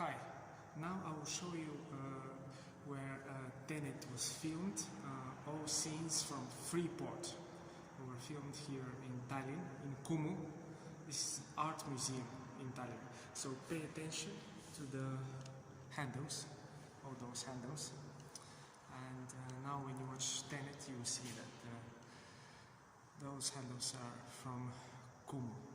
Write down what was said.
Hi, now I will show you where Tenet was filmed. All scenes from Freeport were filmed here in Tallinn, in Kumu. This is an art museum in Tallinn. So pay attention to the handles, all those handles. And now when you watch Tenet, you will see that those handles are from Kumu.